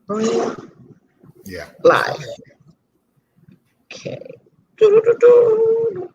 Rolling Yeah. live. Okay. Do-do-do-do-do-do.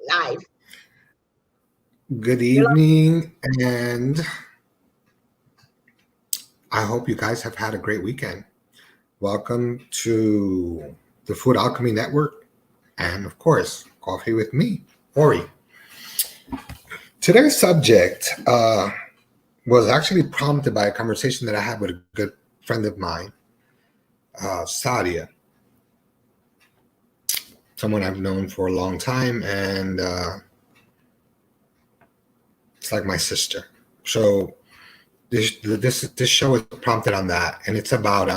Live. Good evening, and I hope you guys have had a great weekend. Welcome to the Food Alchemy Network, and of course, coffee with me, Ori. Today's subject was actually prompted by a conversation that I had with a good friend of mine, Sadia, someone I've known for a long time, and it's like my sister. So this show is prompted on that, and it's about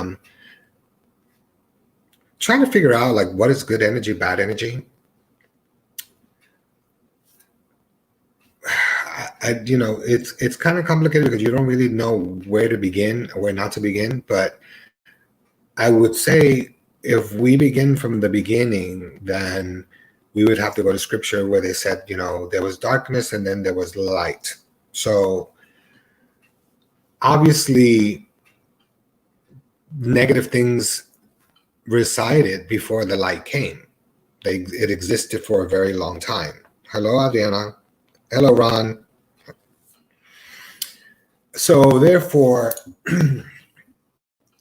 trying to figure out like what is good energy, bad energy. It's kind of complicated because you don't really know where to begin or where not to begin. But I would say if we begin from the beginning, then we would have to go to scripture where they said, there was darkness and then there was light. So obviously negative things resided before the light came. It existed for a very long time. Hello, Adriana. Hello, Ron. So therefore,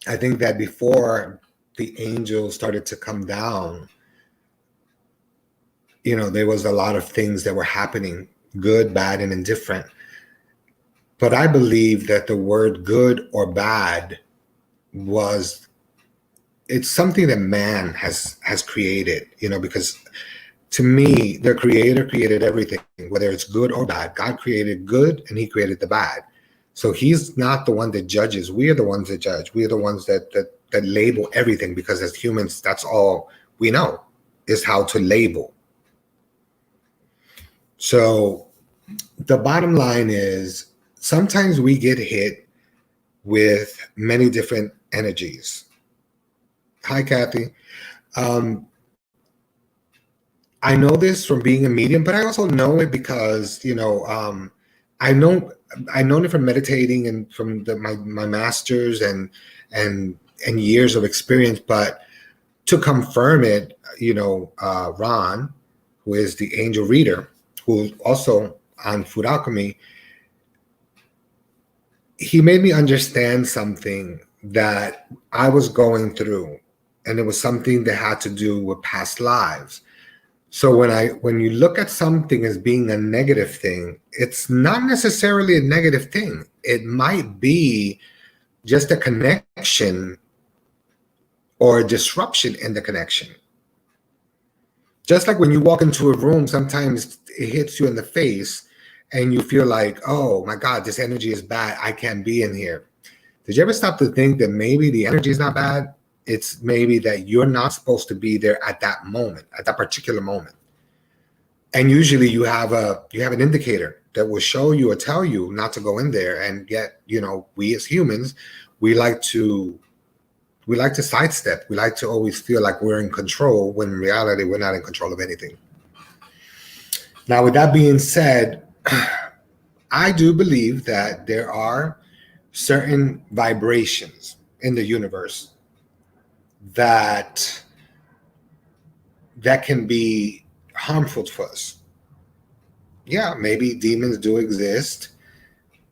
I think that before the angels started to come down, there was a lot of things that were happening, good, bad, and indifferent. But I believe that the word good or bad it's something that man has created, because to me, the creator created everything, whether it's good or bad. God created good and he created the bad. So he's not the one that judges. We are the ones that judge. We are the ones that label everything, because as humans, that's all we know is how to label. So the bottom line is sometimes we get hit with many different energies. Hi, Kathy. I know this from being a medium, but I also know it because, I've known it from meditating and from my masters and years of experience. But to confirm it, Ron, who is the angel reader, who's also on Food Alchemy, he made me understand something that I was going through, and it was something that had to do with past lives. So when you look at something as being a negative thing, it's not necessarily a negative thing. It might be just a connection or a disruption in the connection. Just like when you walk into a room, sometimes it hits you in the face and you feel like, oh my God, this energy is bad. I can't be in here. Did you ever stop to think that maybe the energy is not bad? It's maybe that you're not supposed to be there at that moment, at that particular moment. And usually you have an indicator. that will show you or tell you not to go in there. And yet, we as humans, we like to sidestep. We like to always feel like we're in control when in reality we're not in control of anything. Now, with that being said, I do believe that there are certain vibrations in the universe that can be harmful to us. Yeah, maybe demons do exist.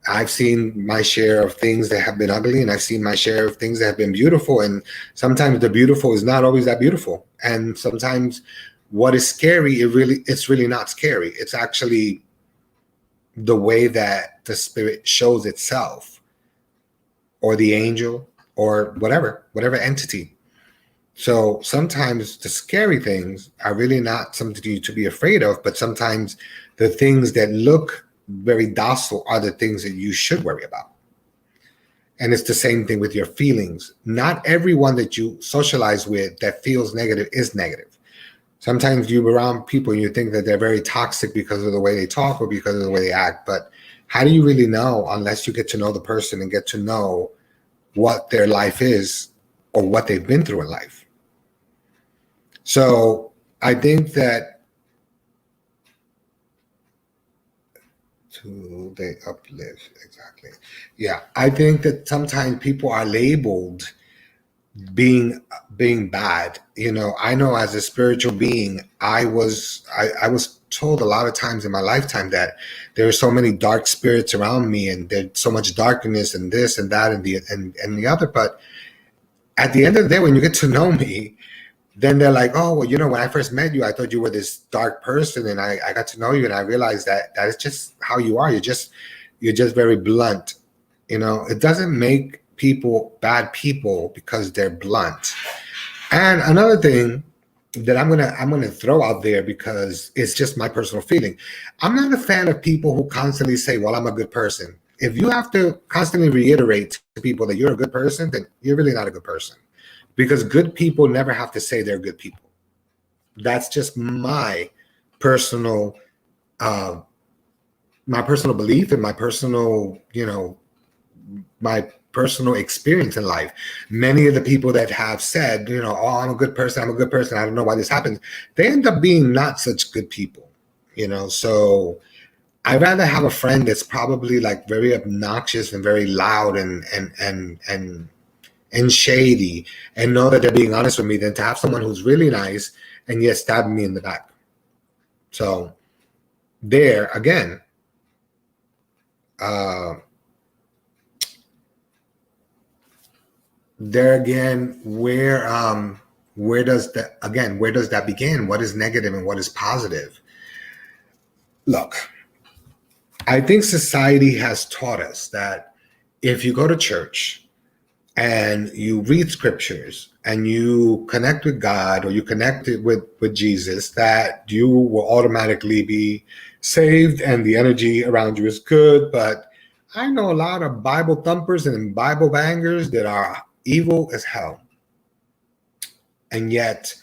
I've seen my share of things that have been ugly, and I've seen my share of things that have been beautiful. And sometimes the beautiful is not always that beautiful. And sometimes what is scary, it's really not scary. It's actually the way that the spirit shows itself, or the angel, or whatever entity. So sometimes the scary things are really not something to be afraid of, but sometimes the things that look very docile are the things that you should worry about. And it's the same thing with your feelings. Not everyone that you socialize with that feels negative is negative. Sometimes you're around people and you think that they're very toxic because of the way they talk or because of the way they act. But how do you really know unless you get to know the person and get to know what their life is or what they've been through in life? So I think that they uplift, exactly. Yeah, I think that sometimes people are labeled being bad. I know as a spiritual being, I was told a lot of times in my lifetime that there are so many dark spirits around me, and there's so much darkness and this and that and the other. But at the end of the day, when you get to know me, then they're like, oh, well, when I first met you, I thought you were this dark person, and I got to know you, and I realized that is just how you are. You're just very blunt. It doesn't make people bad people because they're blunt. And another thing that I'm gonna throw out there, because it's just my personal feeling, I'm not a fan of people who constantly say, well, I'm a good person. If you have to constantly reiterate to people that you're a good person, then you're really not a good person. Because good people never have to say they're good people. That's just my personal belief and my personal experience in life. Many of the people that have said, oh, I'm a good person, I don't know why this happens, they end up being not such good people. So I'd rather have a friend that's probably like very obnoxious and very loud and shady, and know that they're being honest with me, than to have someone who's really nice and yet stabbing me in the back. So there again, where does that begin? What is negative and what is positive? Look, I think society has taught us that if you go to church and you read scriptures and you connect with God, or you connect with Jesus, that you will automatically be saved and the energy around you is good. But I know a lot of Bible thumpers and Bible bangers that are evil as hell. And yet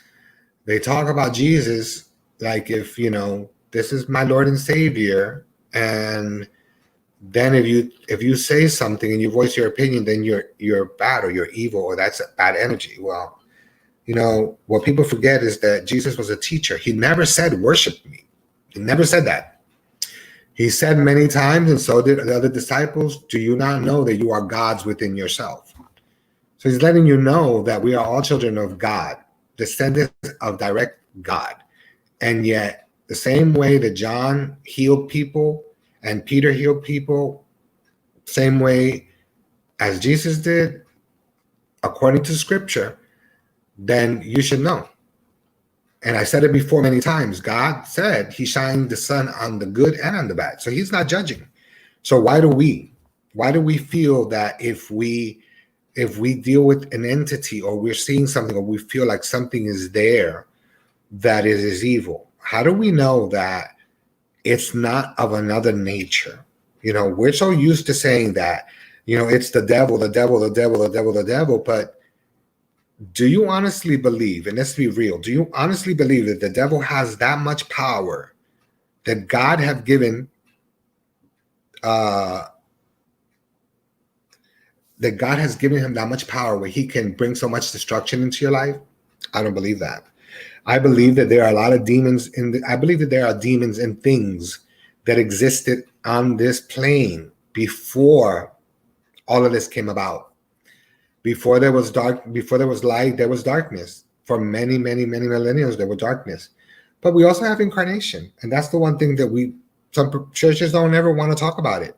they talk about Jesus like if, this is my Lord and Savior. And then if you say something and you voice your opinion, then you're bad or you're evil or that's a bad energy. Well, what people forget is that Jesus was a teacher. He never said worship me. He never said that. He said many times, and so did the other disciples, do you not know that you are gods within yourself? So he's letting you know that we are all children of God, descendants of direct God. And yet the same way that John healed people and Peter healed people, same way as Jesus did, according to scripture, then you should know. And I said it before many times, God said he shined the sun on the good and on the bad. So he's not judging. So why do we feel that if we deal with an entity, or we're seeing something, or we feel like something is there that it is evil, how do we know that it's not of another nature? We're so used to saying that, it's the devil, the devil, the devil, the devil, the devil. But do you honestly believe, and let's be real, do you honestly believe that the devil has that much power that God have given that God has given him that much power where he can bring so much destruction into your life. I don't believe that. I believe that there are a lot of demons I believe that there are demons and things that existed on this plane before all of this came about. Before there was before there was light, there was darkness. For many, many, many millennials, there was darkness. But we also have incarnation. And that's the one thing that some churches don't ever want to talk about it.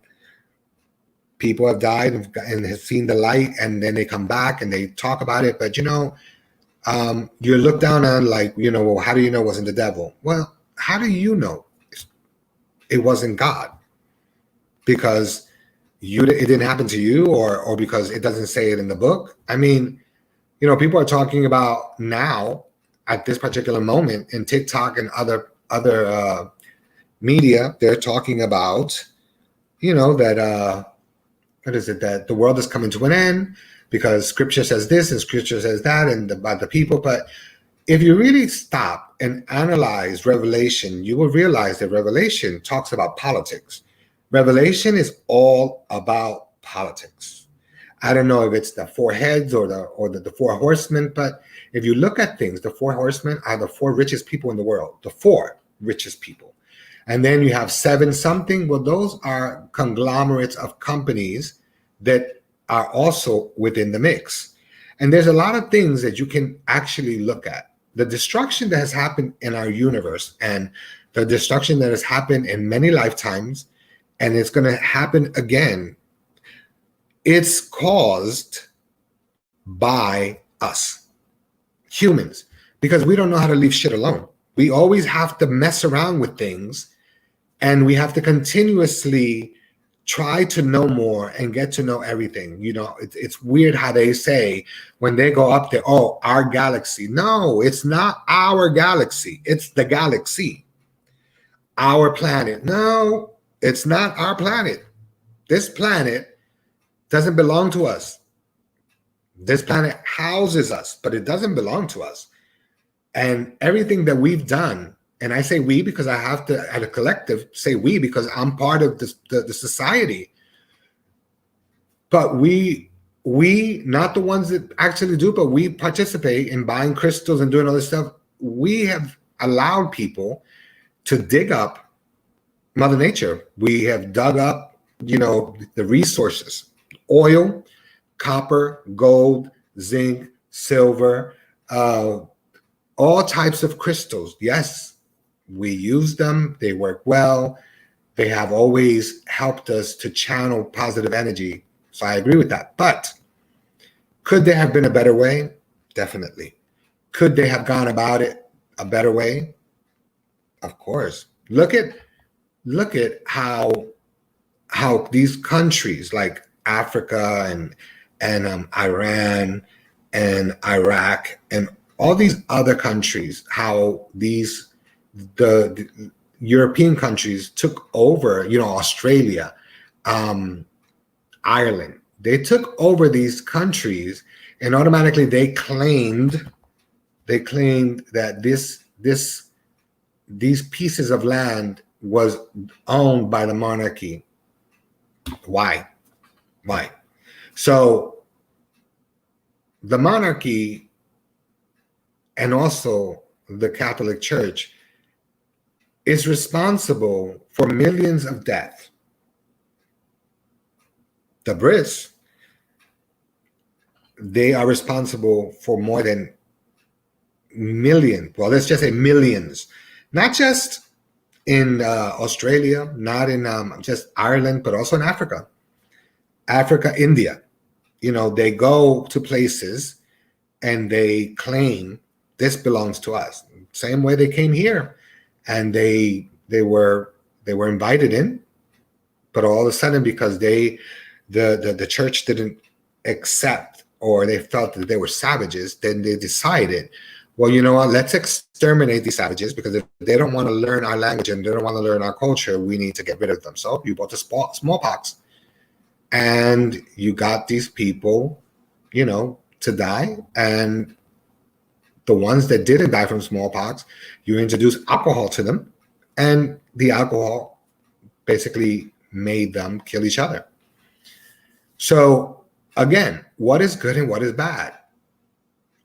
People have died and have seen the light, and then they come back and they talk about it. But you're looked down on like, well, how do you know it wasn't the devil? Well, how do you know it wasn't God? Because it didn't happen to you, or because it doesn't say it in the book. I mean, people are talking about now at this particular moment in TikTok and other media. They're talking about, that what is it, that the world is coming to an end because scripture says this and scripture says that and about the people. But if you really stop and analyze Revelation, you will realize that Revelation talks about politics. Revelation is all about politics. I don't know if it's the four heads or the four horsemen, but if you look at things, the four horsemen are the four richest people in the world, the four richest people. And then you have seven something. Well, those are conglomerates of companies that are also within the mix. And there's a lot of things that you can actually look at. The destruction that has happened in our universe and the destruction that has happened in many lifetimes, and it's going to happen again, it's caused by us, humans, because we don't know how to leave shit alone. We always have to mess around with things, and we have to continuously try to know more and get to know everything. It's weird how they say when they go up there, oh, our galaxy. No, it's not our galaxy. It's the galaxy. Our planet. No, it's not our planet. This planet doesn't belong to us. This planet houses us, but it doesn't belong to us. And everything that we've done, and I say we because I have to, at a collective, say we because I'm part of the society. But we, not the ones that actually do, but we participate in buying crystals and doing all this stuff. We have allowed people to dig up Mother Nature. We have dug up, the resources, oil, copper, gold, zinc, silver, all types of crystals. Yes, we use them. They work well. They have always helped us to channel positive energy. So I agree with that. But could there have been a better way? Definitely. Could they have gone about it a better way? Of course. Look at how these countries like Africa and Iran and Iraq and all these other countries, how the European countries took over, Australia, Ireland. They took over these countries, and automatically they claimed that these pieces of land was owned by the monarchy. Why? So the monarchy and also the Catholic Church is responsible for millions of deaths. The Brits, they are responsible for more than millions. Well, let's just say millions, not just in Australia, not in just Ireland, but also in Africa, India. They go to places and they claim this belongs to us. Same way they came here, and they were invited in, but all of a sudden, because the church didn't accept, or they felt that they were savages, then they decided, well, you know what, let's exterminate these savages, because if they don't want to learn our language and they don't want to learn our culture, we need to get rid of them. So you brought the smallpox, and you got these people, to die. And the ones that didn't die from smallpox, you introduce alcohol to them, and the alcohol basically made them kill each other. So again, what is good and what is bad?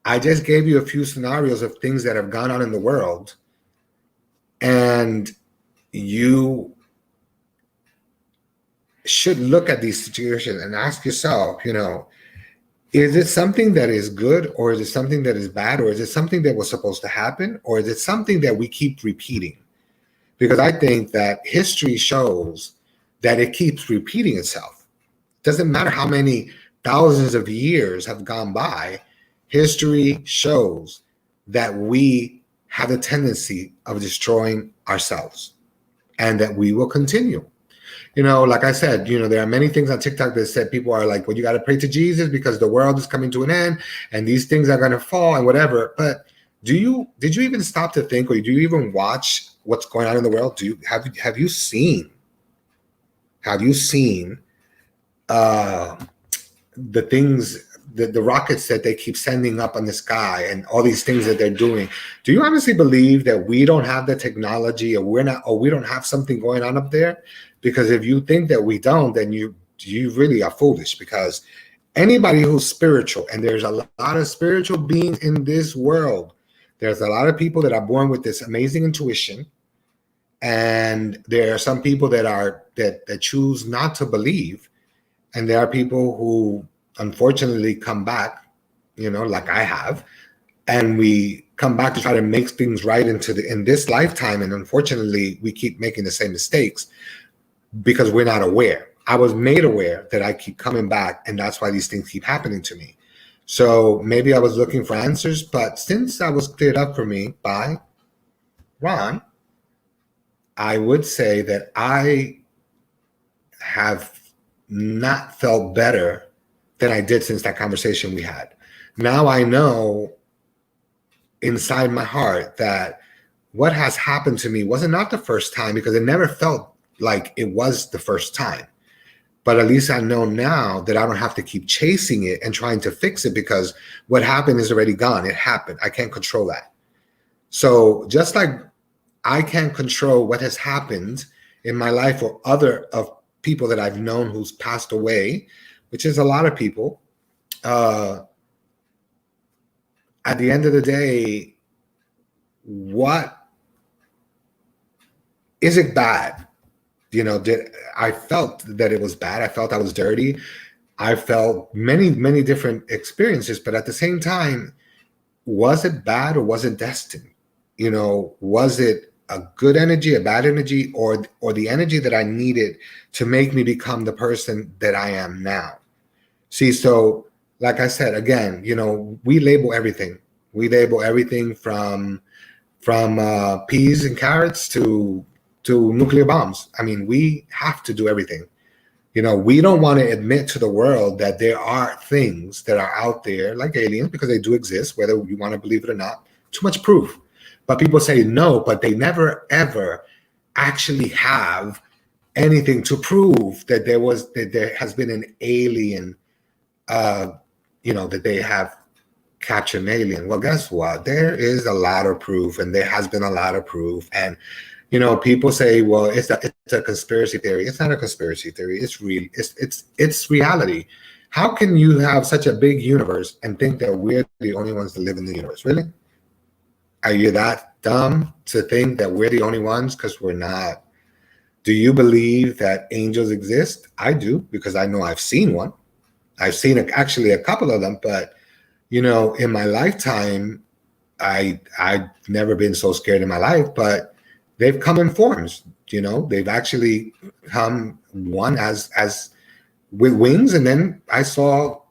I just gave you a few scenarios of things that have gone on in the world, and you should look at these situations and ask yourself, is it something that is good, or is it something that is bad, or is it something that was supposed to happen, or is it something that we keep repeating? Because I think that history shows that it keeps repeating itself. Doesn't matter how many thousands of years have gone by, history shows that we have a tendency of destroying ourselves, and that we will continue. Like I said, there are many things on TikTok that said people are like, well, you got to pray to Jesus because the world is coming to an end and these things are going to fall and whatever. But did you even stop to think, or do you even watch what's going on in the world? Have you seen the things, the rockets that they keep sending up in the sky and all these things that they're doing? Do you honestly believe that we don't have the technology, or we don't have something going on up there? Because if you think that we don't, then you really are foolish. Because anybody who's spiritual, and there's a lot of spiritual beings in this world, there's a lot of people that are born with this amazing intuition, and there are some people that choose not to believe, and there are people who unfortunately come back, like I have, and we come back to try to make things right in this lifetime, and unfortunately we keep making the same mistakes because we're not aware. I was made aware that I keep coming back, and that's why these things keep happening to me. So maybe I was looking for answers, but since that was cleared up for me by Ron, I would say that I have not felt better than I did since that conversation we had. Now I know inside my heart that what has happened to me wasn't not the first time, because it never felt like it was the first time. But at least I know now that I don't have to keep chasing it and trying to fix it, because what happened is already gone. It happened. I can't control that. So just like I can't control what has happened in my life or other of people that I've known who's passed away, which is a lot of people, at the end of the day, what is it bad? I felt that it was bad. I felt I was dirty. I felt many, many different experiences, but at the same time, was it bad or was it destined? Was it a good energy, a bad energy, or the energy that I needed to make me become the person that I am now? See, so like I said, again, we label everything. We label everything from peas and carrots to nuclear bombs. I mean, we have to do everything. We don't want to admit to the world that there are things that are out there like aliens, because they do exist, whether you want to believe it or not. Too much proof. But people say no, but they never, ever actually have anything to prove that there has been an alien, that they have captured an alien. Well, guess what? There is a lot of proof, and there has been a lot of proof. And people say, well, it's a conspiracy theory. It's not a conspiracy theory. It's real. It's reality. How can you have such a big universe and think that we're the only ones that live in the universe? Really? Are you that dumb to think that we're the only ones? Because we're not. Do you believe that angels exist? I do, because I know I've seen one. I've seen actually a couple of them, but in my lifetime, I've never been so scared in my life. But they've come in forms. They've actually come one as with wings, and then I saw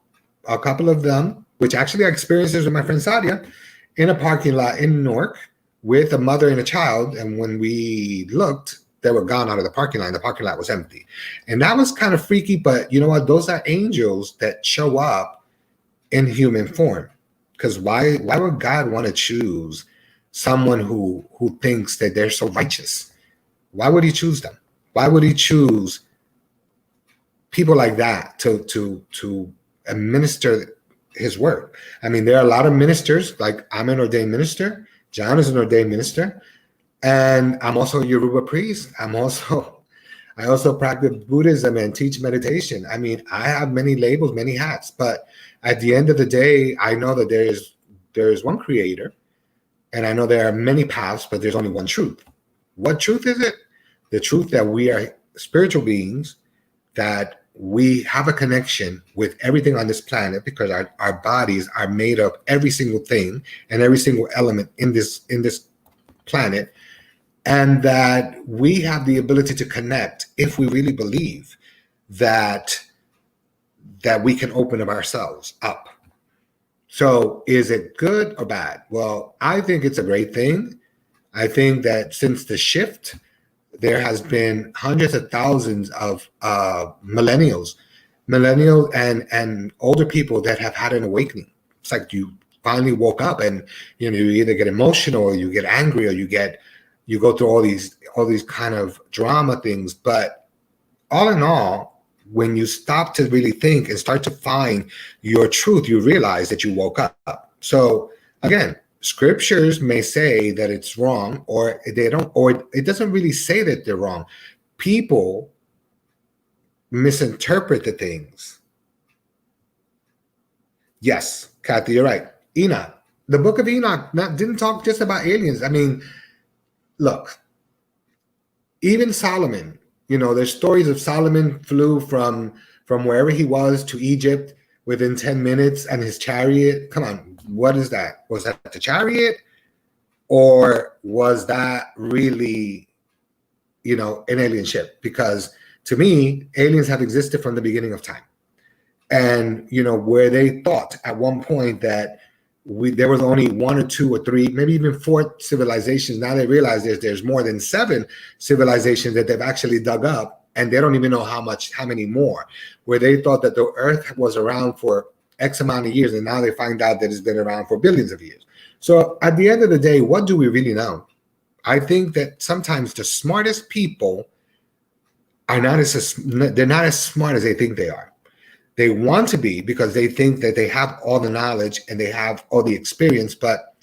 a couple of them, which actually I experienced this with my friend Sadia in a parking lot in Newark with a mother and a child. And when we looked, they were gone out of the parking lot. The parking lot was empty. And that was kind of freaky, but you know what? Those are angels that show up in human form. Because why would God want to choose someone who thinks that they're so righteous? Why would he choose them? Why would he choose people like that to administer his work? I mean, there are a lot of ministers. Like, I'm an ordained minister. John is an ordained minister. And I'm also a Yoruba priest. I'm also I also practice Buddhism and teach meditation. I mean, I have many labels, many hats, but at the end of the day, I know that there is one creator, and I know there are many paths, but there's only one truth. What truth is it? The truth that we are spiritual beings, that we have a connection with everything on this planet because our bodies are made of every single thing and every single element in this planet, and that we have the ability to connect if we really believe that we can open up ourselves up. So is it good or bad? Well, I think it's a great thing. I think that since the shift, there has been hundreds of thousands of millennials and older people that have had an awakening. It's like you finally woke up, and you either get emotional or you get angry or you go through all these kind of drama things. But all in all, when you stop to really think and start to find your truth, you realize that you woke up. So again, scriptures may say that it's wrong, or they don't, or it doesn't really say that they're wrong. People misinterpret the things. Yes, Kathy, you're right. Enoch, the book of Enoch didn't talk just about aliens. I mean, look, even Solomon, there's stories of Solomon flew from wherever he was to Egypt within 10 minutes, and his chariot. Come on, what is that? Was that the chariot? Or was that really, an alien ship? Because to me, aliens have existed from the beginning of time. And, where they thought at one point that there was only one or two or three, maybe even four civilizations. Now they realize there's more than 7 civilizations that they've actually dug up, and they don't even know how many more. Where they thought that the Earth was around for X amount of years, and now they find out that it's been around for billions of years. So at the end of the day, what do we really know? I think that sometimes the smartest people they're not as smart as they think they are. They want to be because they think that they have all the knowledge and they have all the experience. But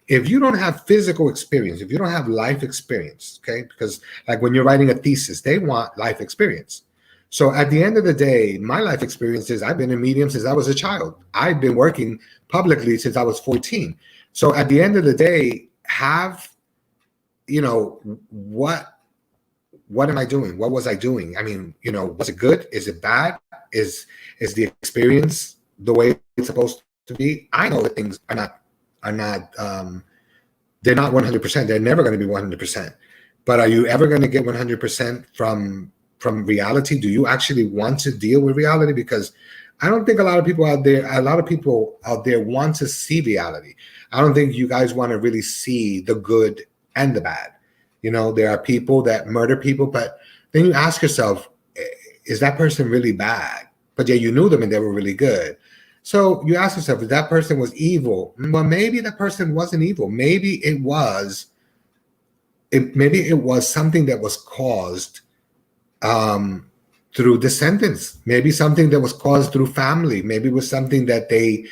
if you don't have physical experience, if you don't have life experience, okay, because like when you're writing a thesis, they want life experience. So at the end of the day, my life experience is I've been a medium since I was a child. I've been working publicly since I was 14. So at the end of the day, what am I doing? What was I doing? I mean, was it good? Is it bad? Is the experience the way it's supposed to be? I know that things are not they're not 100%. They're never going to be 100%. But are you ever going to get 100% from reality? Do you actually want to deal with reality? Because I don't think a lot of people out there want to see reality. I don't think you guys want to really see the good and the bad. There are people that murder people, but then you ask yourself, is that person really bad? But yeah, you knew them and they were really good. So you ask yourself, if that person was evil, well, maybe that person wasn't evil. Maybe it was something that was caused through descendants. Maybe something that was caused through family. Maybe it was something that a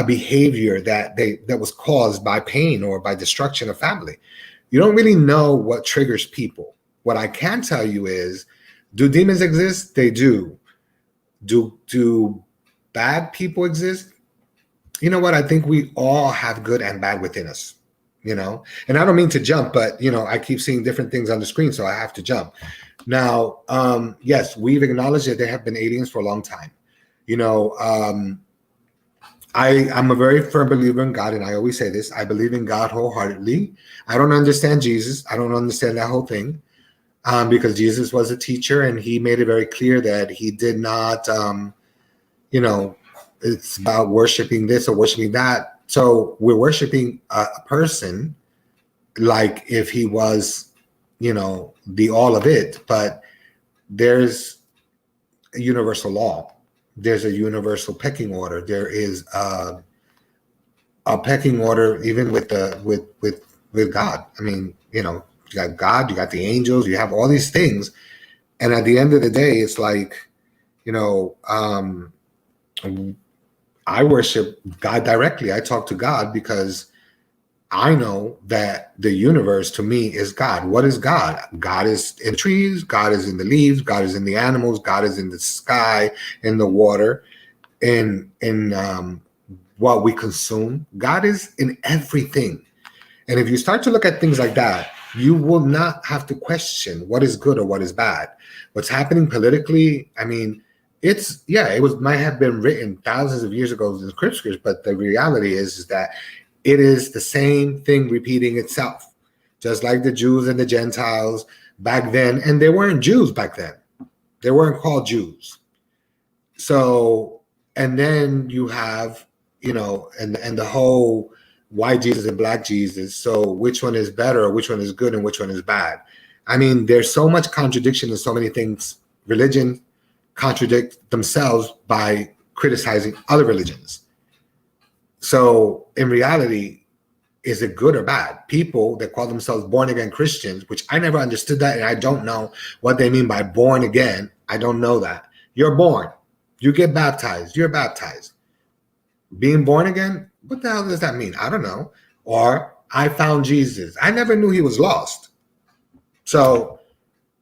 behavior that was caused by pain or by destruction of family. You don't really know what triggers people. What I can tell you is, do demons exist? They do. Do bad people exist? You know what? I think we all have good and bad within us, And I don't mean to jump, but, I keep seeing different things on the screen, so I have to jump. Now, yes, we've acknowledged that there have been aliens for a long time. I'm a very firm believer in God, and I always say this. I believe in God wholeheartedly. I don't understand Jesus. I don't understand that whole thing. Because Jesus was a teacher and he made it very clear that he did not, it's about worshiping this or worshiping that. So we're worshiping a person like if he was, the all of it, but there's a universal law. There's a universal pecking order. There is a pecking order even with God. I mean, you got God, you got the angels, you have all these things. And at the end of the day, it's like, I worship God directly. I talk to God because I know that the universe to me is God. What is God? God is in the trees, God is in the leaves, God is in the animals, God is in the sky, in the water, in what we consume. God is in everything. And if you start to look at things like that, you will not have to question what is good or what is bad. What's happening politically, I mean, it was might have been written thousands of years ago in the scriptures, but the reality is that it is the same thing repeating itself, just like the Jews and the Gentiles back then. And they weren't Jews back then. They weren't called Jews. So, and then you have, and the whole white Jesus and black Jesus. So which one is better, or which one is good, and which one is bad? I mean, there's so much contradiction in so many things. Religion contradict themselves by criticizing other religions. So in reality, is it good or bad? People that call themselves born again Christians, which I never understood that, and I don't know what they mean by born again. I don't know that. You're born. You get baptized. You're baptized. Being born again, what the hell does that mean? I don't know. Or I found Jesus. I never knew he was lost. So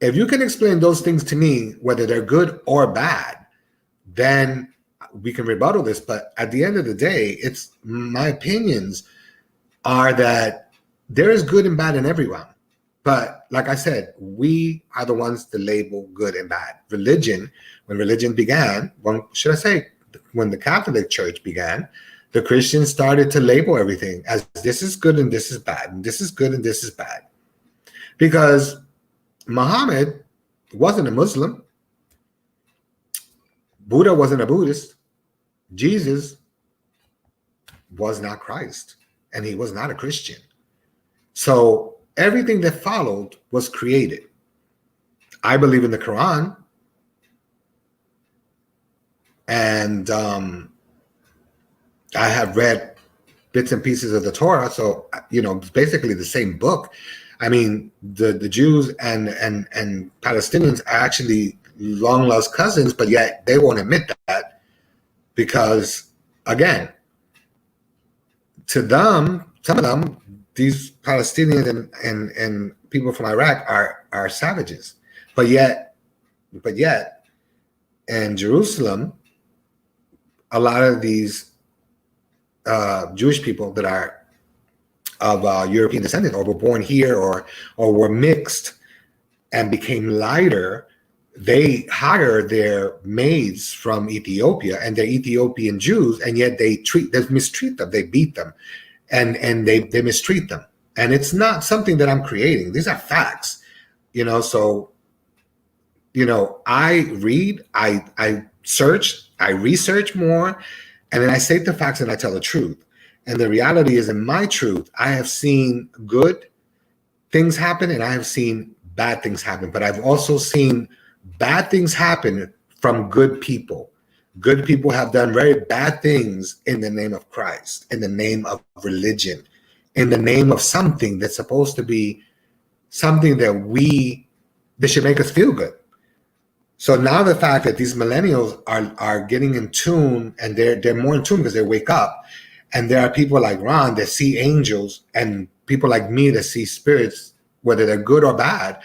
if you can explain those things to me, whether they're good or bad, then we can rebuttal this. But at the end of the day, it's my opinions are that there is good and bad in everyone. But like I said, we are the ones to label good and bad. Religion, when religion began, when the Catholic Church began, the Christians started to label everything as this is good and this is bad, and this is good and this is bad. Because Muhammad wasn't a Muslim. Buddha wasn't a Buddhist. Jesus was not Christ, and he was not a Christian. So everything that followed was created. I believe in the Quran, and I have read bits and pieces of the Torah. So, it's basically the same book. I mean, the Jews and Palestinians are actually long lost cousins, but yet they won't admit that because, again, to them, some of them, these Palestinians and people from Iraq are savages. But yet, in Jerusalem, a lot of these Jewish people that are of European descent, or were born here, or were mixed and became lighter, they hire their maids from Ethiopia, and they're Ethiopian Jews, and yet they mistreat them, they beat them, and they mistreat them. And it's not something that I'm creating. These are facts, so, I read, I search, I research more, and then I say the facts and I tell the truth. And the reality is, in my truth, I have seen good things happen and I have seen bad things happen. But I've also seen bad things happen from good people. Good people have done very bad things in the name of Christ, in the name of religion, in the name of something that's supposed to be something that should make us feel good. So now the fact that these millennials are getting in tune, and they're more in tune because they wake up, and there are people like Ron that see angels, and people like me that see spirits, whether they're good or bad.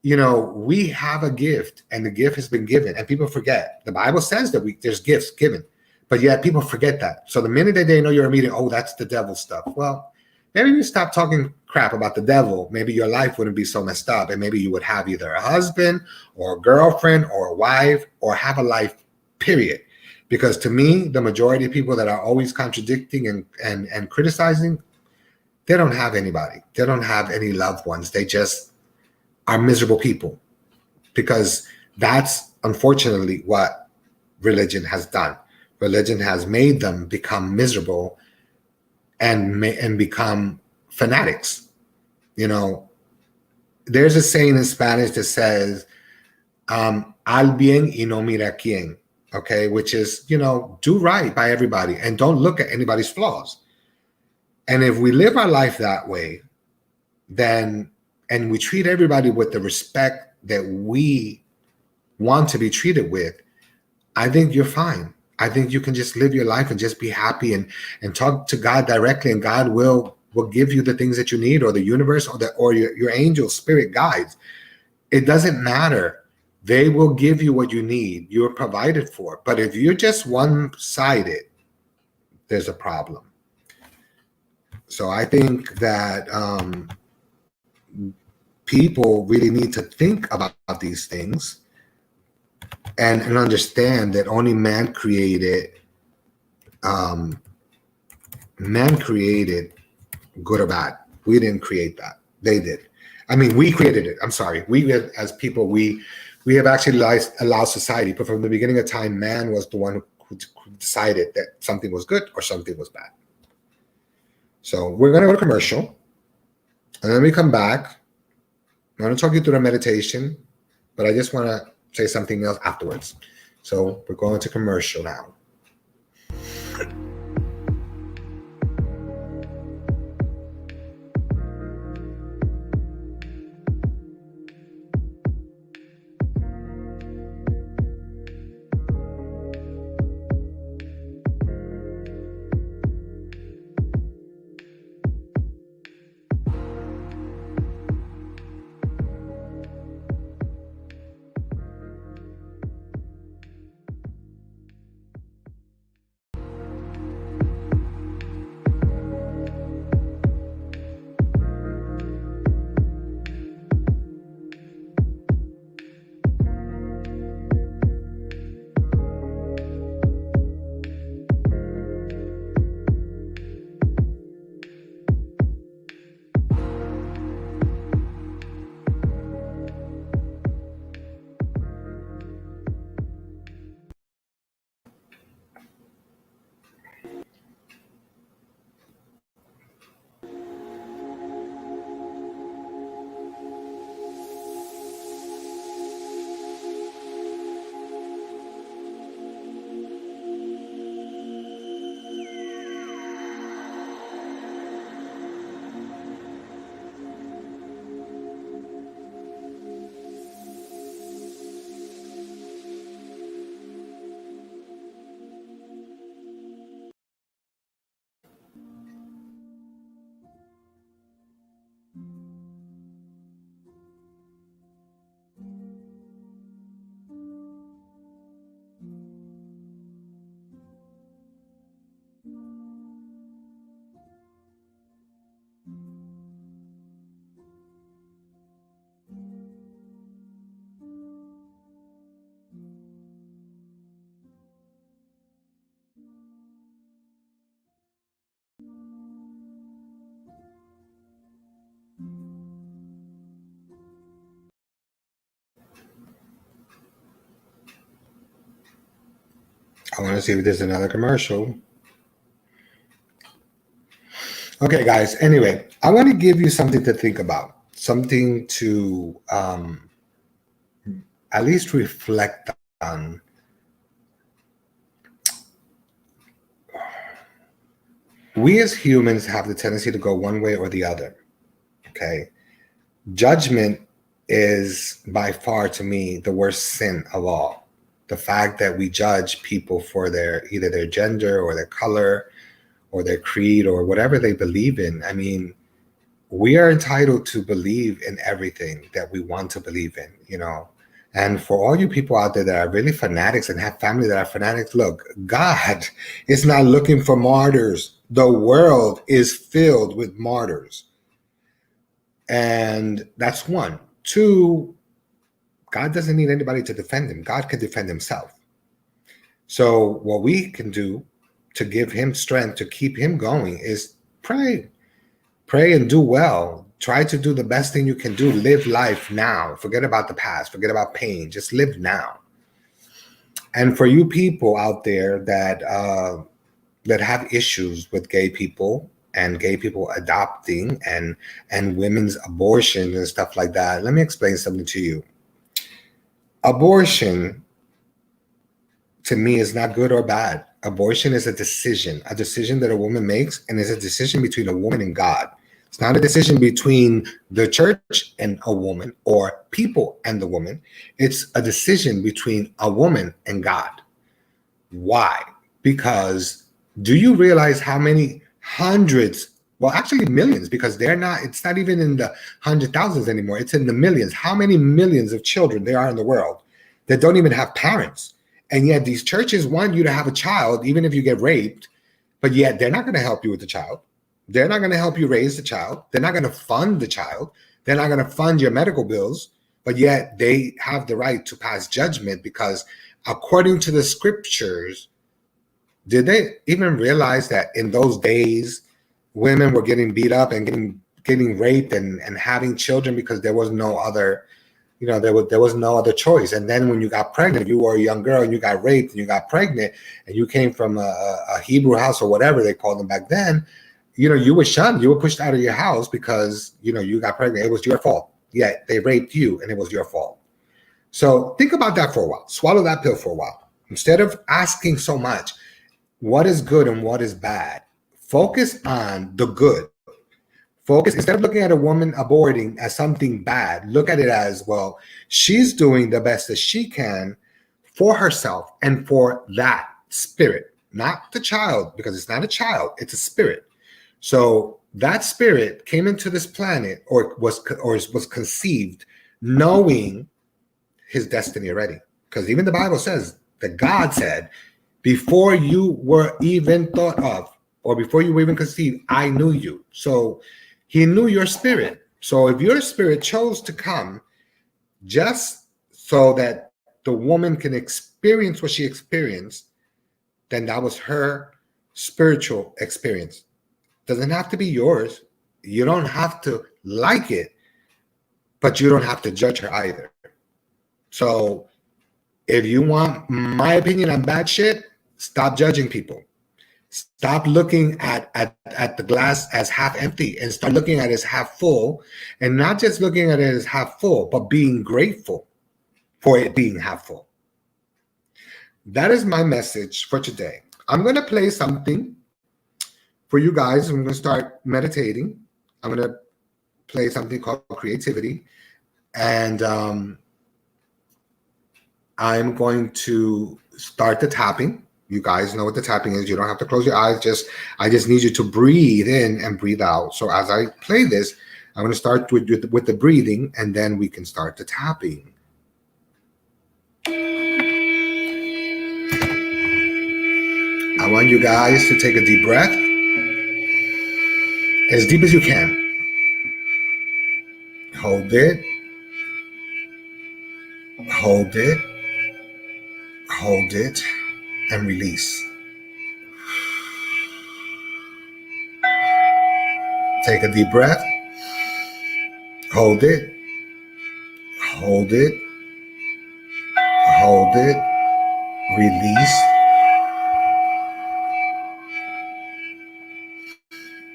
We have a gift, and the gift has been given, and people forget. The Bible says that there's gifts given, but yet people forget that. So the minute that they know you're a meeting, oh, that's the devil stuff. Well, maybe you stop talking crap about the devil. Maybe your life wouldn't be so messed up, and maybe you would have either a husband or a girlfriend or a wife, or have a life, period. Because to me, the majority of people that are always contradicting and criticizing, they don't have anybody. They don't have any loved ones. They just are miserable people, because that's unfortunately what religion has done. Religion has made them become miserable and become fanatics. There's a saying in Spanish that says, al bien y no mira quién, okay, which is, do right by everybody and don't look at anybody's flaws. And if we live our life that way, then, and we treat everybody with the respect that we want to be treated with, I think you're fine. I think you can just live your life and just be happy and talk to God directly, and God will will give you the things that you need, or the universe, or your angel spirit guides. It doesn't matter. They will give you what you need. You're provided for. But if you're just one-sided, there's a problem. So I think that people really need to think about these things and understand that only man created good or bad. We didn't create that. They did. I mean, we created it. I'm sorry. We as people, we have actually allowed society, but from the beginning of time, man was the one who decided that something was good or something was bad. So we're going to go to commercial, and then we come back. I'm going to talk you through the meditation, but I just want to say something else afterwards. So we're going to commercial now. I want to see if there's another commercial. Okay, guys. Anyway, I want to give you something to think about, something to at least reflect on. We as humans have the tendency to go one way or the other. Okay. Judgment is by far, to me, the worst sin of all. The fact that we judge people for either their gender or their color or their creed or whatever they believe in. I mean, we are entitled to believe in everything that we want to believe in, you know. And for all you people out there that are really fanatics and have family that are fanatics, look, God is not looking for martyrs. The world is filled with martyrs. And that's one. Two, God doesn't need anybody to defend him. God can defend himself. So what we can do to give him strength, to keep him going, is pray. Pray and do well. Try to do the best thing you can do. Live life now. Forget about the past. Forget about pain. Just live now. And for you people out there that have issues with gay people and gay people adopting and women's abortion and stuff like that, let me explain something to you. Abortion, to me, is not good or bad. Abortion is a decision that a woman makes, and it's a decision between a woman and God. It's not a decision between the church and a woman or people and the woman. It's a decision between a woman and God. Why? Because do you realize how many hundreds, Well, actually millions, because it's not even in the hundred thousands anymore. It's in the millions. How many millions of children there are in the world that don't even have parents? And yet these churches want you to have a child, even if you get raped, but yet they're not going to help you with the child. They're not going to help you raise the child. They're not going to fund the child. They're not going to fund your medical bills, but yet they have the right to pass judgment because according to the scriptures, did they even realize that in those days, women were getting beat up and getting raped and having children because there was no other, there was no other choice. And then when you got pregnant, you were a young girl and you got raped and you got pregnant and you came from a Hebrew house or whatever they called them back then, you were shunned, you were pushed out of your house because, you got pregnant. It was your fault. Yet they raped you and it was your fault. So think about that for a while. Swallow that pill for a while. Instead of asking so much, what is good and what is bad? Focus on the good. Focus, instead of looking at a woman aborting as something bad, look at it as, well, she's doing the best that she can for herself and for that spirit, not the child, because it's not a child, it's a spirit. So that spirit came into this planet or was conceived knowing his destiny already. Because even the Bible says that God said, before you were even thought of, or before you were even conceived, I knew you. So he knew your spirit. So if your spirit chose to come just so that the woman can experience what she experienced, then that was her spiritual experience. Doesn't have to be yours. You don't have to like it, but you don't have to judge her either. So if you want my opinion on bad shit, stop judging people. Stop looking at the glass as half empty and start looking at it as half full, and not just looking at it as half full, but being grateful for it being half full. That is my message for today. I'm going to play something for you guys. I'm going to start meditating. I'm going to play something called creativity. And I'm going to start the tapping. You guys know what the tapping is. You don't have to close your eyes. I just need you to breathe in and breathe out. So as I play this, I'm going to start with the breathing, and then we can start the tapping. I want you guys to take a deep breath, as deep as you can. Hold it. Hold it. Hold it. And release. Take a deep breath. Hold it. Hold it. Hold it. Release.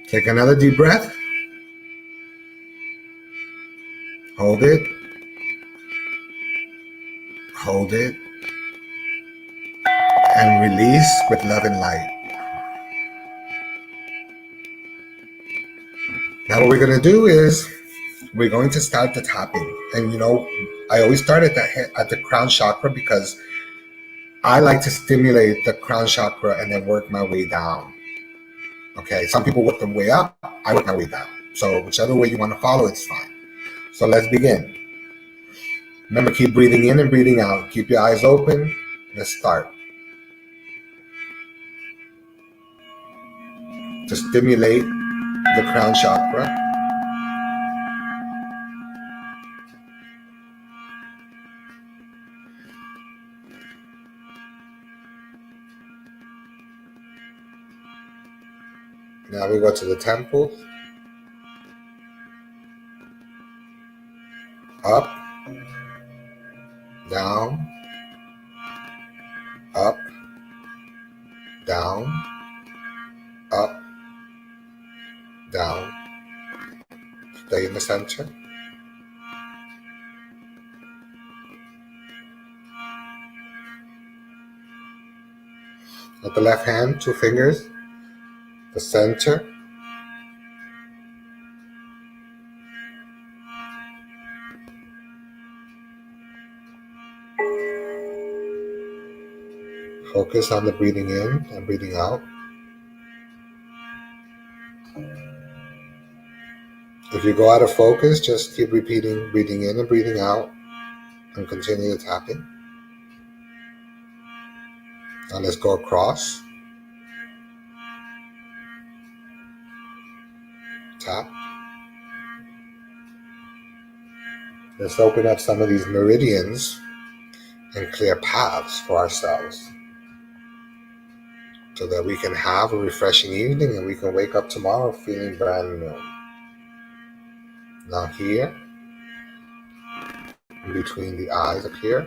Take another deep breath. Hold it. Hold it. And release with love and light. Now what we're going to do is we're going to start the tapping. And I always start at the crown chakra because I like to stimulate the crown chakra and then work my way down. Okay, some people work their way up, I work my way down. So whichever way you want to follow, it's fine. So let's begin. Remember, keep breathing in and breathing out. Keep your eyes open. Let's start. To stimulate the crown chakra. Now we go to the temple. Up. Down. Up. Down. Up. Down. Stay in the center. With the left hand, 2 fingers, the center. Focus on the breathing in and breathing out. If you go out of focus, just keep repeating, breathing in and breathing out, and continue the tapping. Now let's go across. Tap. Let's open up some of these meridians and clear paths for ourselves so that we can have a refreshing evening and we can wake up tomorrow feeling brand new. Now here, in between the eyes up here,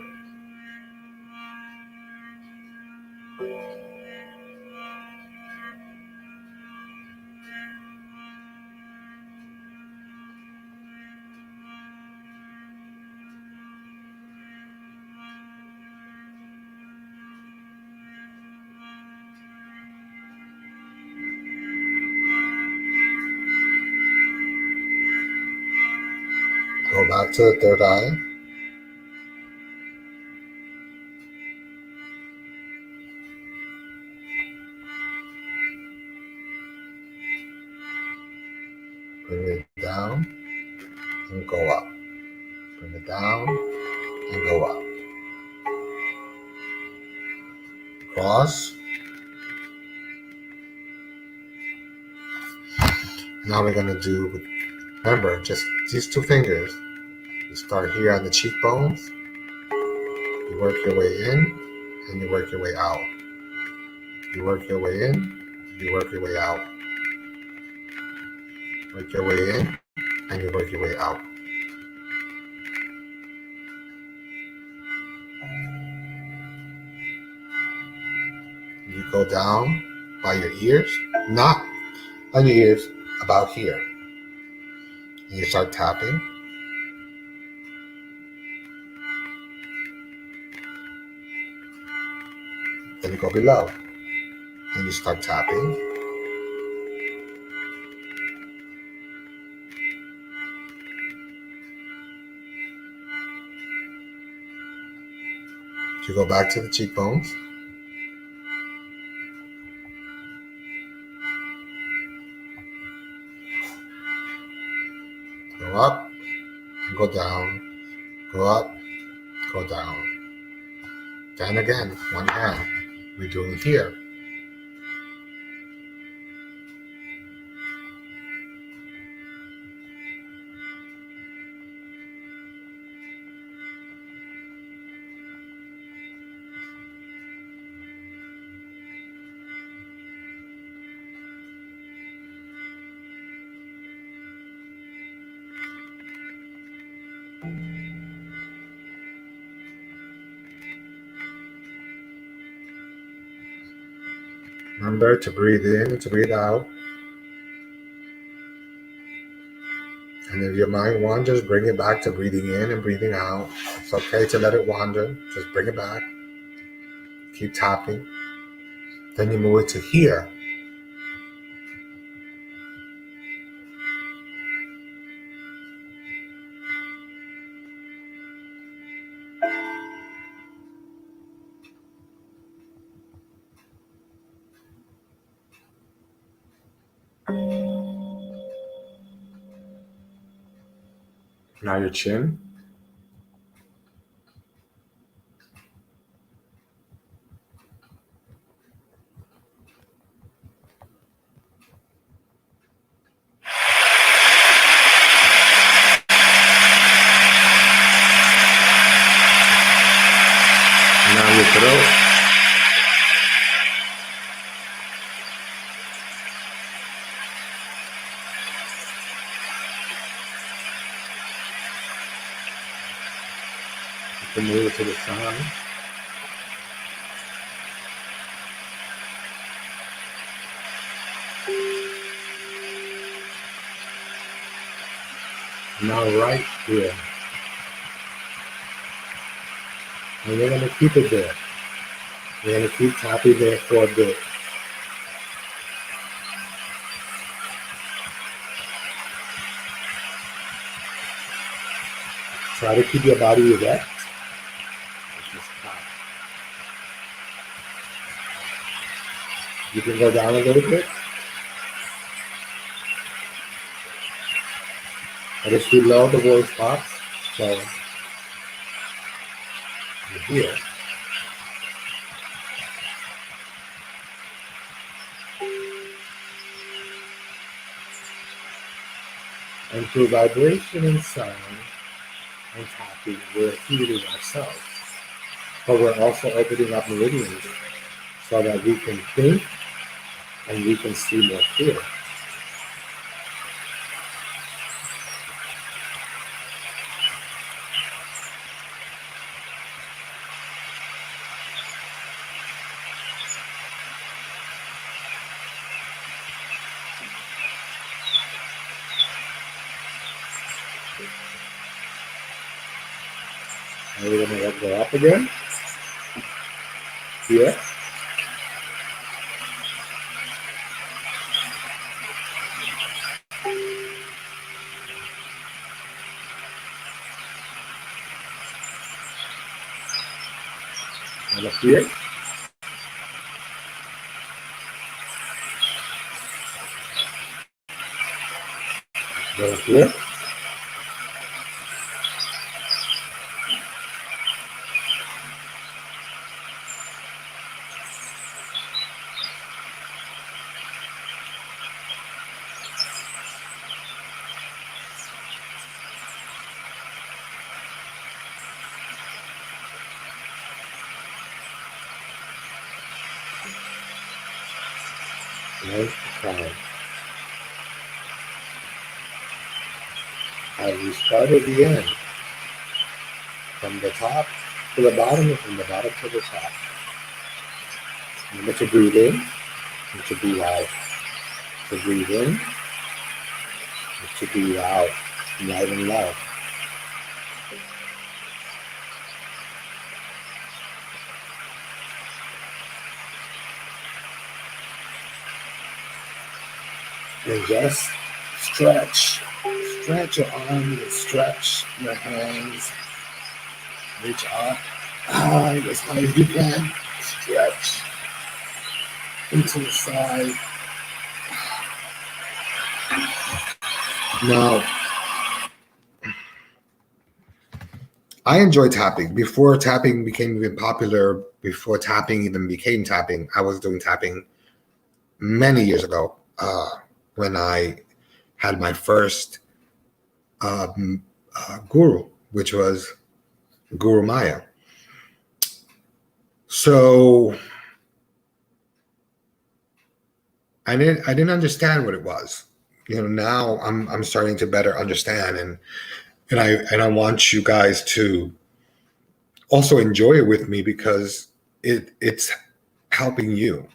go back to the third eye. Bring it down and go up. Bring it down and go up. Cross. Now we're going to do, remember, just these two fingers. You start here on the cheekbones. You work your way in and you work your way out. You work your way in, you work your way out. Work your way in and you work your way out. You go down by your ears, not on your ears, about here. And you start tapping. Then you go below and you start tapping. You go back to the cheekbones. Go up and go down. Go up, go down. Then again, one hand. We're doing here. Remember to breathe in and to breathe out. And if your mind wanders, bring it back to breathing in and breathing out. It's okay to let it wander. Just bring it back. Keep tapping. Then you move it to here. Now your chin. Now your throat. You can move it to the side. Now right here. And we're going to keep it there. We're going to keep tapping there for a bit. Try to keep your body erect. You can go down a little bit. But it's below the voice box, so you're here. And through vibration and sound and tapping, we're healing ourselves. But we're also opening up meridians so that we can think and we can see more clear. And we're going to let go up again. Here. And up here. And up here. And time. As we start at the end, from the top to the bottom and from the bottom to the top. Remember to breathe in and to breathe out. To breathe in and to breathe out. Light and love. And just stretch. Stretch your arms and stretch your hands. Reach up high as high as you can. Stretch into the side. Now, I enjoy tapping. Before tapping became even popular, before tapping even became tapping, I was doing tapping many years ago when I had my first guru, which was Guru Maya. So I didn't understand what it was. Now I'm starting to better understand, and I want you guys to also enjoy it with me because it's helping you.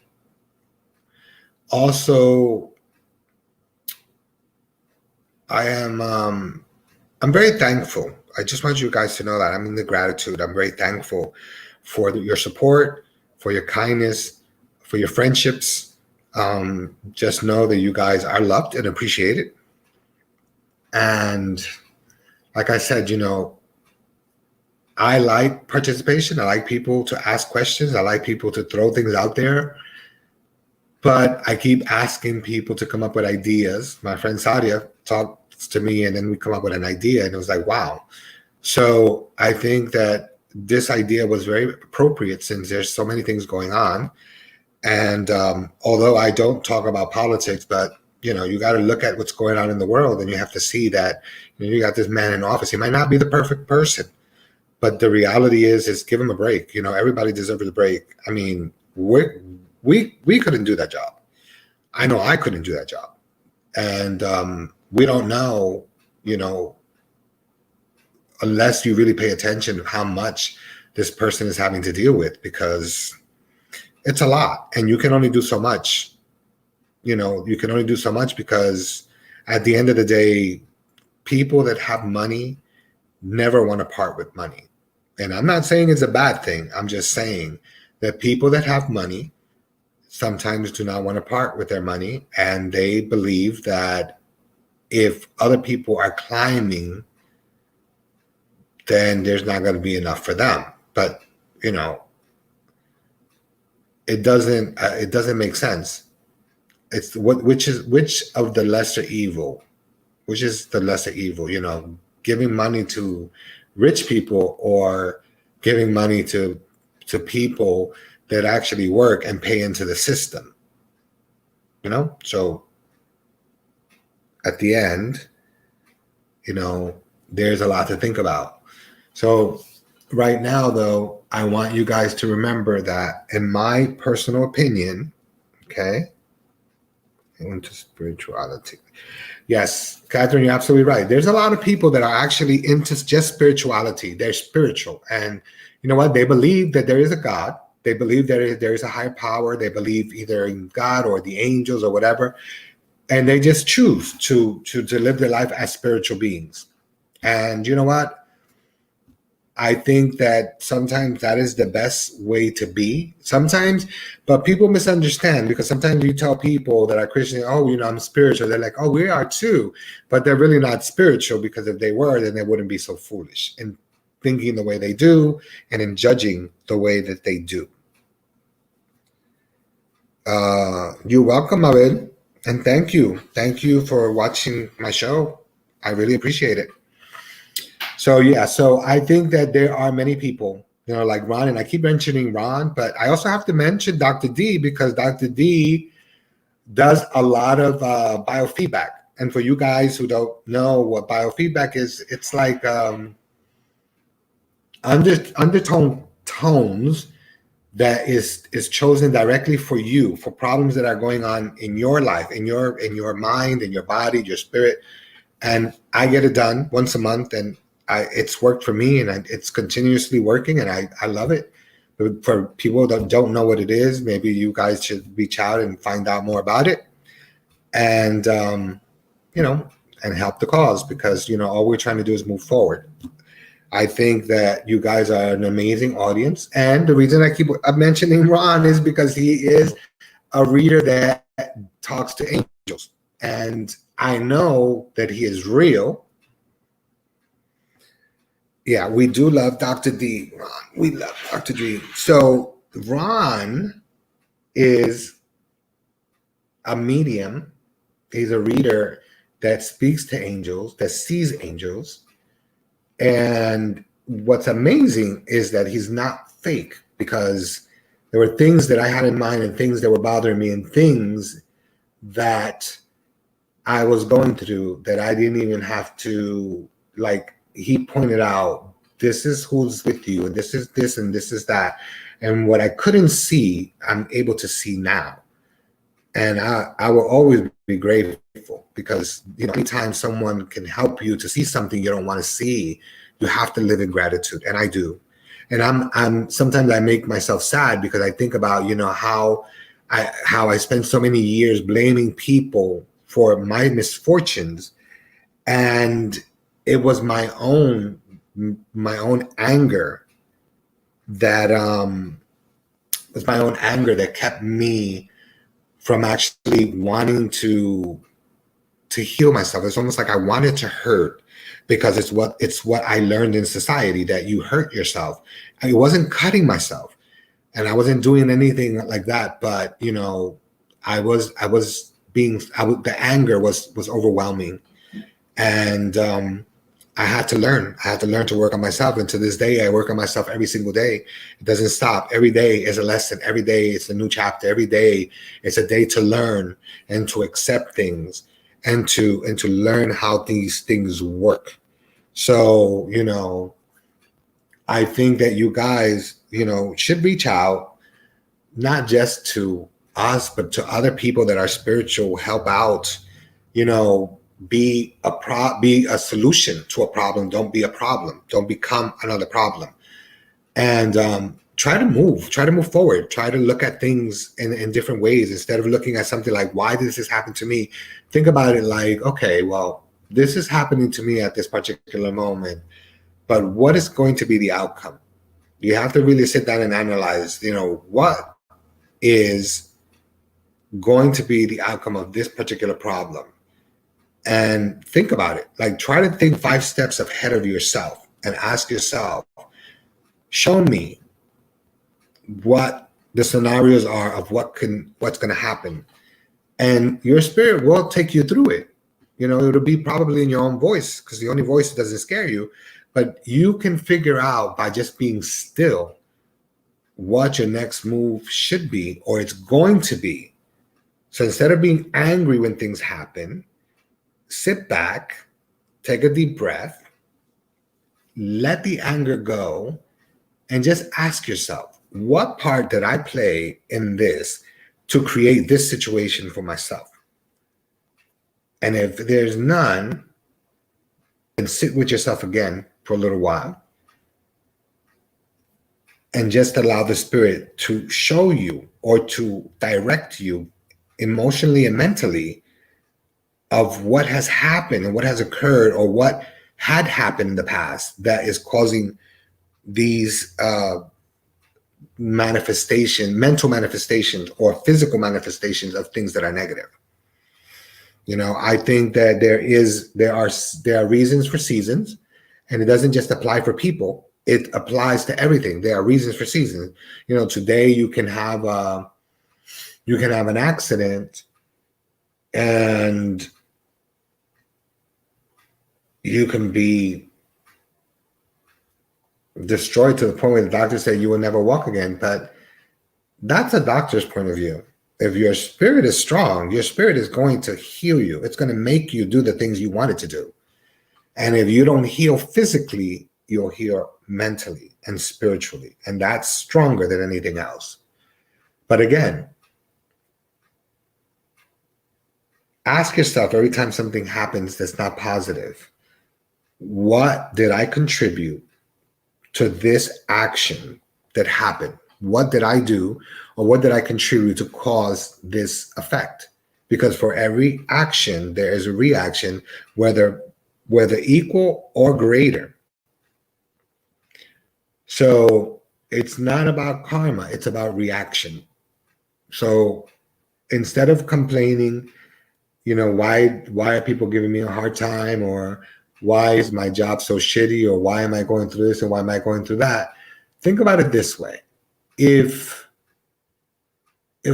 Also, I'm very thankful. I just want you guys to know that I'm in the gratitude. I'm very thankful for your support, for your kindness, for your friendships. Just know that you guys are loved and appreciated. And like I said, I like participation. I like people to ask questions. I like people to throw things out there. But I keep asking people to come up with ideas. My friend Sadia talks to me, and then we come up with an idea, and it was like, wow. So I think that this idea was very appropriate since there's so many things going on. And although I don't talk about politics, but you got to look at what's going on in the world, and you have to see that you got this man in office. He might not be the perfect person, but the reality is give him a break. Everybody deserves a break. I mean, we couldn't do that job. I know I couldn't do that job, and we don't know, unless you really pay attention to how much this person is having to deal with, because it's a lot, and you can only do so much. You can only do so much because at the end of the day, people that have money never want to part with money. And I'm not saying it's a bad thing. I'm just saying that people that have money sometimes do not want to part with their money, and they believe that if other people are climbing, then there's not going to be enough for them. But it doesn't make sense. It's which of the lesser evil which is the lesser evil, giving money to rich people or giving money to people that actually work and pay into the system. So at the end, there's a lot to think about. So right now, though, I want you guys to remember that, in my personal opinion, okay, into spirituality. Yes, Catherine, you're absolutely right. There's a lot of people that are actually into just spirituality. They're spiritual. And you know what? They believe that there is a God. They believe there is a higher power. They believe either in God or the angels or whatever. And they just choose to live their life as spiritual beings. And you know what? I think that sometimes that is the best way to be. Sometimes, but people misunderstand, because sometimes you tell people that are Christian, oh, I'm spiritual. They're like, oh, we are too. But they're really not spiritual, because if they were, then they wouldn't be so foolish in thinking the way they do and in judging the way that they do. You're welcome, Abel. And thank you. Thank you for watching my show. I really appreciate it. So I think that there are many people, like Ron, and I keep mentioning Ron, but I also have to mention Dr. D, because Dr. D does a lot of biofeedback. And for you guys who don't know what biofeedback is, it's like undertone tones that is chosen directly for you, for problems that are going on in your life, in your mind, in your body, your spirit. And I get it done once a month, and it's worked for me, and it's continuously working, and I love it. But for people that don't know what it is, maybe you guys should reach out and find out more about it, and and help the cause, because all we're trying to do is move forward. I think that you guys are an amazing audience, and the reason I keep mentioning Ron is because he is a reader that talks to angels, and I know that he is real. Yeah, we do love Dr. D. Ron, we love Dr. D. So Ron is a medium. He's a reader that speaks to angels, that sees angels. And what's amazing is that he's not fake, because there were things that I had in mind, and things that were bothering me, and things that I was going through that I didn't even have to, like, he pointed out, this is who's with you, and this is this, and this is that. And what I couldn't see, I'm able to see now. And I will always be grateful, because anytime someone can help you to see something you don't want to see, you have to live in gratitude. And I do. And I'm sometimes I make myself sad, because I think about how I spent so many years blaming people for my misfortunes, and it was my own anger that kept me from actually wanting to heal myself. It's almost like I wanted to hurt, because it's what I learned in society, that you hurt yourself. I wasn't cutting myself, and I wasn't doing anything like that, but the anger was overwhelming, and I had to learn to work on myself. And to this day, I work on myself every single day. It doesn't stop. Every day is a lesson. Every day it's a new chapter. Every day it's a day to learn and to accept things, and to learn how these things work. So, I think that you guys, should reach out, not just to us, but to other people that are spiritual, help out, be a solution to a problem. Don't be a problem. Don't become another problem. And try to move forward. Try to look at things in different ways, instead of looking at something like, why does this happen to me? Think about it like, okay, well, this is happening to me at this particular moment, but what is going to be the outcome? You have to really sit down and analyze, what is going to be the outcome of this particular problem, and think about it. Like, try to think 5 steps ahead of yourself, and ask yourself, show me what the scenarios are of what's going to happen, and your spirit will take you through it. It'll be probably in your own voice, because the only voice that doesn't scare you. But you can figure out by just being still what your next move should be, or it's going to be. So instead of being angry when things happen, sit back, take a deep breath, let the anger go, and just ask yourself, what part did I play in this to create this situation for myself? And if there's none, then sit with yourself again for a little while and just allow the spirit to show you or to direct you emotionally and mentally of what has happened and what has occurred, or what had happened in the past that is causing these mental manifestations or physical manifestations of things that are negative. I think that there are reasons for seasons, and it doesn't just apply for people. It applies to everything. There are reasons for seasons. Today you can have an accident, and you can be destroyed to the point where the doctor said you will never walk again. But that's a doctor's point of view. If your spirit is strong, your spirit is going to heal you. It's going to make you do the things you wanted to do. And if you don't heal physically, you'll heal mentally and spiritually. And that's stronger than anything else. But again, ask yourself every time something happens that's not positive, what did I contribute to this action that happened? What did I do, or what did I contribute to cause this effect? Because for every action, there is a reaction, whether equal or greater. So it's not about karma, it's about reaction. So instead of complaining, why are people giving me a hard time, or why is my job so shitty, or why am I going through this and why am I going through that? Think about it this way. If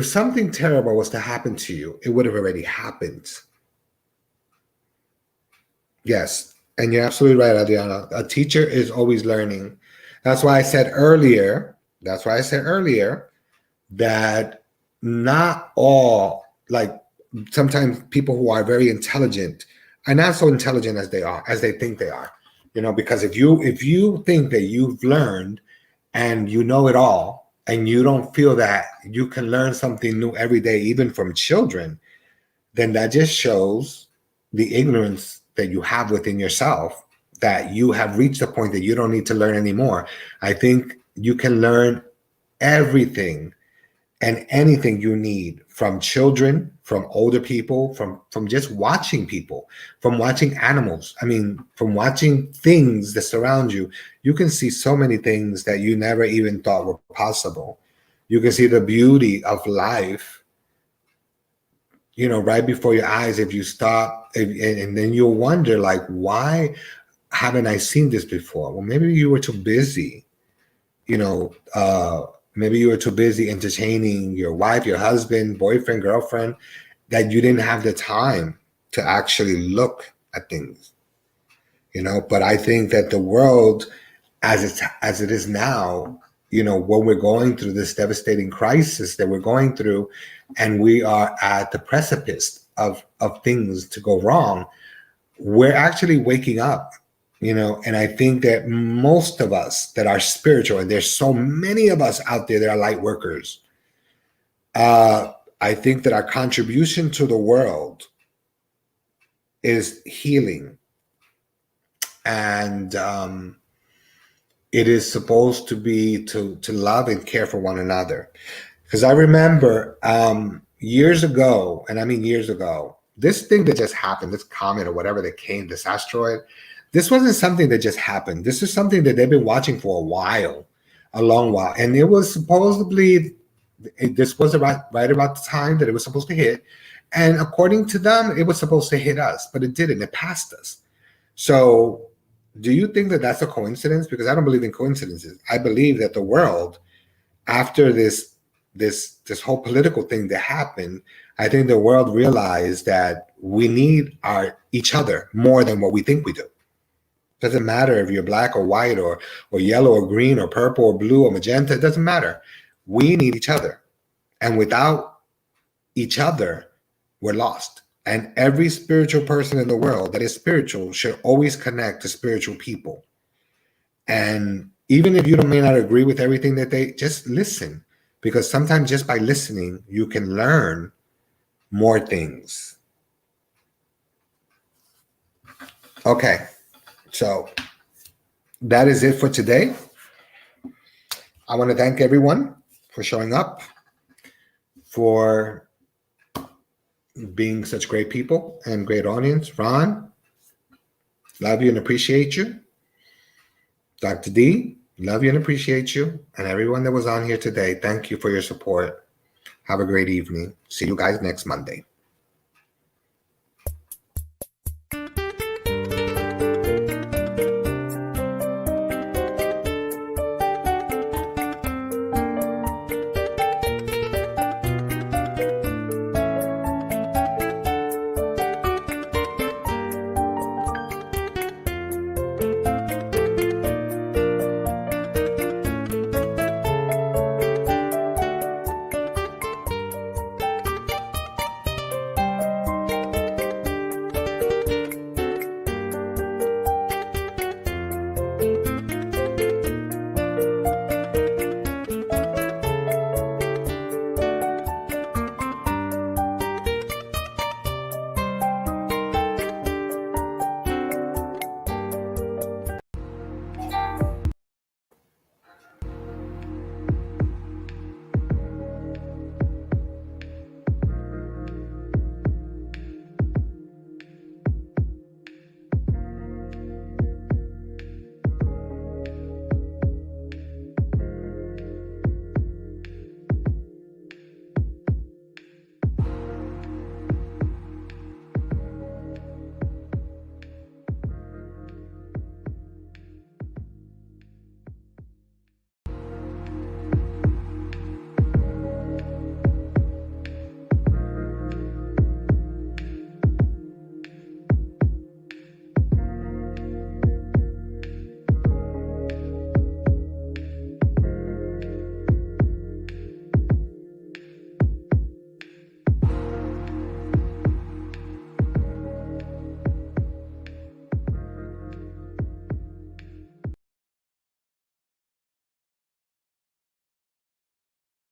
something terrible was to happen to you, it would have already happened. Yes. And you're absolutely right, Adriana. A teacher is always learning. That's why I said earlier that not all, like, sometimes people who are very intelligent are not so intelligent as they think they are. Because if you think that you've learned and you know it all, and you don't feel that you can learn something new every day, even from children, then that just shows the ignorance that you have within yourself, that you have reached a point that you don't need to learn anymore. I think you can learn everything and anything you need from children, from older people, from just watching people, from watching animals. I mean, from watching things that surround you. You can see so many things that you never even thought were possible. You can see the beauty of life, right before your eyes if you stop, and then you'll wonder, like, why haven't I seen this before? Well, maybe you were too busy, maybe you were too busy entertaining your wife, your husband, boyfriend, girlfriend, that you didn't have the time to actually look at things, But I think that the world, as it is now, when we're going through this devastating crisis that we're going through, and we are at the precipice of things to go wrong, we're actually waking up. And I think that most of us that are spiritual, and there's so many of us out there that are light workers, I think that our contribution to the world is healing. And it is supposed to be to love and care for one another. Because I remember years ago, and I mean years ago, this thing that just happened, this comet or whatever that came, this asteroid, this wasn't something that just happened. This is something that they've been watching for a long while. And it was supposedly, this was right about the time that it was supposed to hit. And according to them, it was supposed to hit us, but it didn't. It passed us. So do you think that that's a coincidence? Because I don't believe in coincidences. I believe that the world, after this this whole political thing that happened, I think the world realized that we need each other more than what we think we do. Doesn't matter if you're black or white or yellow or green or purple or blue or magenta. It doesn't matter. We need each other. And without each other, we're lost. And every spiritual person in the world that is spiritual should always connect to spiritual people. And even if you may not agree with everything that they, just listen. Because sometimes just by listening, you can learn more things. Okay. So that is it for today. I want to thank everyone for showing up, for being such great people and great audience. Ron, love you and appreciate you. Dr. D, love you and appreciate you. And everyone that was on here today, thank you for your support. Have a great evening. See you guys next Monday.